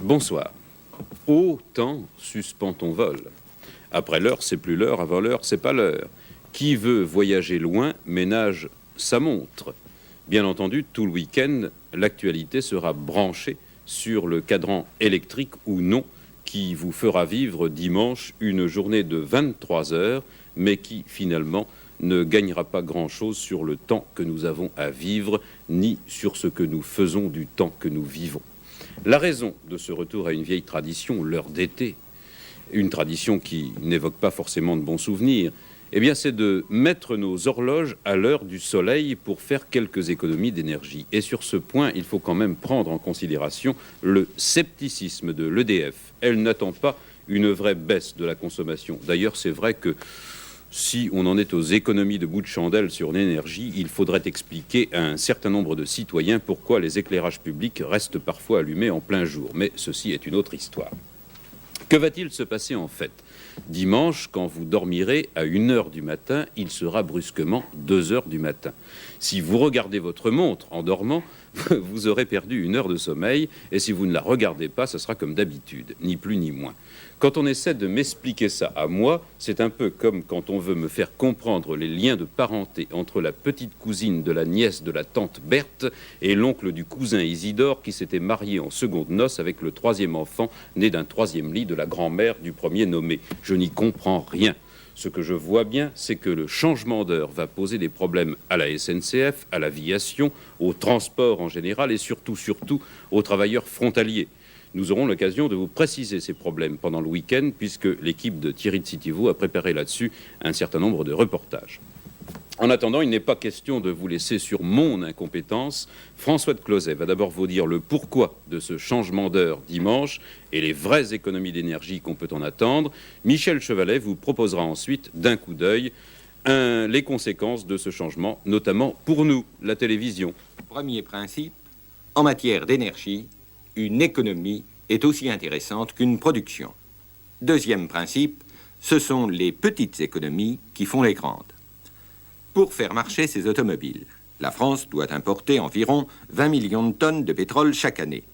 Bonsoir. Ô temps, suspends ton vol. Après l'heure, c'est plus l'heure, avant l'heure, c'est pas l'heure. Qui veut voyager loin ménage sa montre. Bien entendu, tout le week-end, l'actualité sera branchée sur le cadran électrique ou non qui vous fera vivre dimanche une journée de 23 heures, mais qui finalement ne gagnera pas grand-chose sur le temps que nous avons à vivre, ni sur ce que nous faisons du temps que nous vivons. La raison de ce retour à une vieille tradition, l'heure d'été, une tradition qui n'évoque pas forcément de bons souvenirs, eh bien, c'est de mettre nos horloges à l'heure du soleil pour faire quelques économies d'énergie. Et sur ce point, il faut quand même prendre en considération le scepticisme de l'EDF. Elle n'attend pas une vraie baisse de la consommation. D'ailleurs, c'est vrai que si on en est aux économies de bout de chandelle sur l'énergie, il faudrait expliquer à un certain nombre de citoyens pourquoi les éclairages publics restent parfois allumés en plein jour. Mais ceci est une autre histoire. Que va-t-il se passer en fait ? Dimanche, quand vous dormirez à 1h du matin, il sera brusquement 2h du matin. Si vous regardez votre montre en dormant, vous aurez perdu 1 heure de sommeil, et si vous ne la regardez pas, ce sera comme d'habitude, ni plus ni moins. Quand on essaie de m'expliquer ça à moi, c'est un peu comme quand on veut me faire comprendre les liens de parenté entre la petite cousine de la nièce de la tante Berthe et l'oncle du cousin Isidore qui s'était marié en seconde noces avec le 3e enfant né d'un 3e lit de la grand-mère du premier nommé. Je n'y comprends rien. Ce que je vois bien, c'est que le changement d'heure va poser des problèmes à la SNCF, à l'aviation, au transport en général et surtout aux travailleurs frontaliers. Nous aurons l'occasion de vous préciser ces problèmes pendant le week-end puisque l'équipe de Thierry de Citivo a préparé là-dessus un certain nombre de reportages. En attendant, il n'est pas question de vous laisser sur mon incompétence. François de Closet va d'abord vous dire le pourquoi de ce changement d'heure dimanche et les vraies économies d'énergie qu'on peut en attendre. Michel Chevalet vous proposera ensuite, d'un coup d'œil, les conséquences de ce changement, notamment pour nous, la télévision. Premier principe, en matière d'énergie, une économie est aussi intéressante qu'une production. Deuxième principe, ce sont les petites économies qui font les grandes. Pour faire marcher ses automobiles, la France doit importer environ 20 millions de tonnes de pétrole chaque année.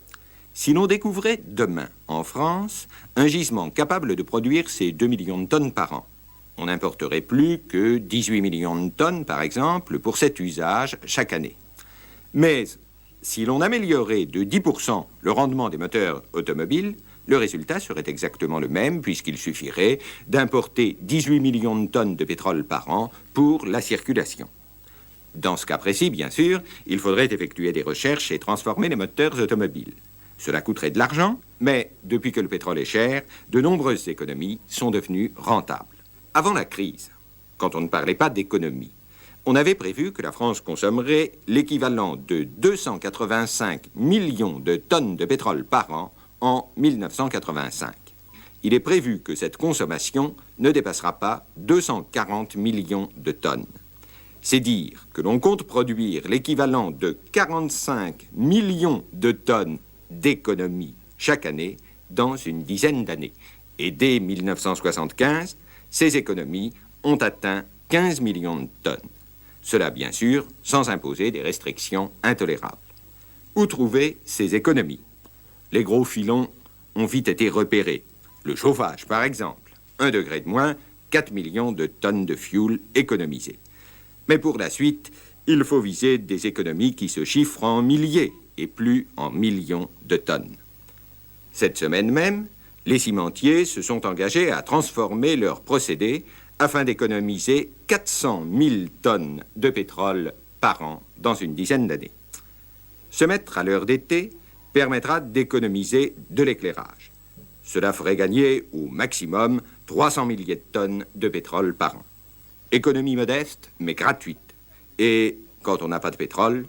Si l'on découvrait demain, en France, un gisement capable de produire ces 2 millions de tonnes par an, on n'importerait plus que 18 millions de tonnes, par exemple, pour cet usage chaque année. Mais si l'on améliorait de 10% le rendement des moteurs automobiles, le résultat serait exactement le même puisqu'il suffirait d'importer 18 millions de tonnes de pétrole par an pour la circulation. Dans ce cas précis, bien sûr, il faudrait effectuer des recherches et transformer les moteurs automobiles. Cela coûterait de l'argent, mais depuis que le pétrole est cher, de nombreuses économies sont devenues rentables. Avant la crise, quand on ne parlait pas d'économie, on avait prévu que la France consommerait l'équivalent de 285 millions de tonnes de pétrole par an en 1985. Il est prévu que cette consommation ne dépassera pas 240 millions de tonnes. C'est dire que l'on compte produire l'équivalent de 45 millions de tonnes d'économie chaque année dans une dizaine d'années. Et dès 1975, ces économies ont atteint 15 millions de tonnes. Cela, bien sûr, sans imposer des restrictions intolérables. Où trouver ces économies ? Les gros filons ont vite été repérés. Le chauffage, par exemple. 1 degré de moins, 4 millions de tonnes de fioul économisées. Mais pour la suite, il faut viser des économies qui se chiffrent en milliers et plus en millions de tonnes. Cette semaine même, les cimentiers se sont engagés à transformer leurs procédés afin d'économiser 400 000 tonnes de pétrole par an dans une dizaine d'années. Se mettre à l'heure d'été permettra d'économiser de l'éclairage. Cela ferait gagner au maximum 300 milliers de tonnes de pétrole par an. Économie modeste, mais gratuite. Et quand on n'a pas de pétrole,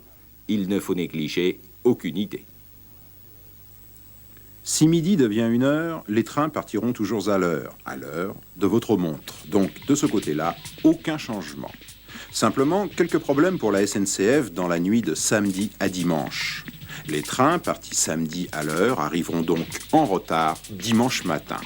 il ne faut négliger aucune idée. Si midi devient 1h, les trains partiront toujours à l'heure de votre montre. Donc, de ce côté-là, aucun changement. Simplement, quelques problèmes pour la SNCF dans la nuit de samedi à dimanche. Les trains partis samedi à l'heure arriveront donc en retard dimanche matin.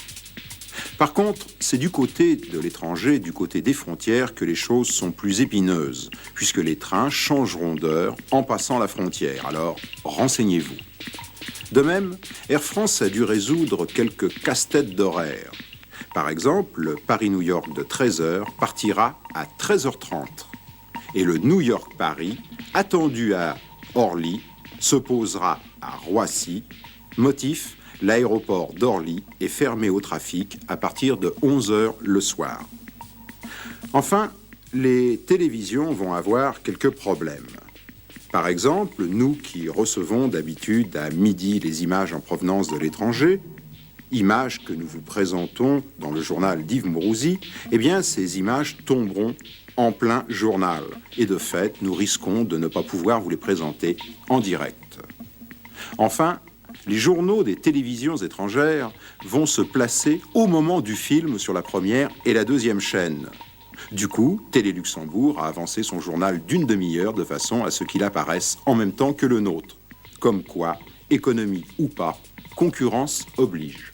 Par contre, c'est du côté de l'étranger, du côté des frontières, que les choses sont plus épineuses, puisque les trains changeront d'heure en passant la frontière. Alors, renseignez-vous. De même, Air France a dû résoudre quelques casse-têtes d'horaire. Par exemple, le Paris-New York de 13h partira à 13h30. Et le New York-Paris, attendu à Orly, se posera à Roissy. Motif, l'aéroport d'Orly est fermé au trafic à partir de 11h le soir. Enfin, les télévisions vont avoir quelques problèmes. Par exemple, nous qui recevons d'habitude à midi les images en provenance de l'étranger, images que nous vous présentons dans le journal d'Yves Mourouzi, eh bien ces images tomberont en plein journal. Et de fait, nous risquons de ne pas pouvoir vous les présenter en direct. Enfin, les journaux des télévisions étrangères vont se placer au moment du film sur la première et la deuxième chaîne. Du coup, Télé Luxembourg a avancé son journal d'une demi-heure de façon à ce qu'il apparaisse en même temps que le nôtre. Comme quoi, économie ou pas, concurrence oblige.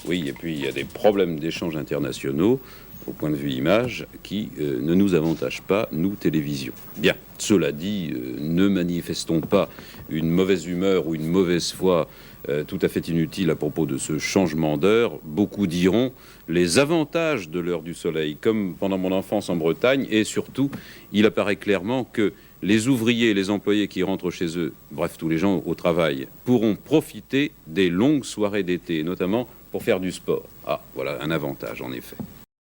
Oui, et puis il y a des problèmes d'échanges internationaux au point de vue image qui ne nous avantagent pas, nous, télévision. Bien, cela dit, ne manifestons pas une mauvaise humeur ou une mauvaise foi tout à fait inutile à propos de ce changement d'heure. Beaucoup diront les avantages de l'heure du soleil, comme pendant mon enfance en Bretagne, et surtout, il apparaît clairement que les ouvriers et les employés qui rentrent chez eux, bref, tous les gens au travail, pourront profiter des longues soirées d'été, notamment pour faire du sport. Ah, voilà un avantage, en effet.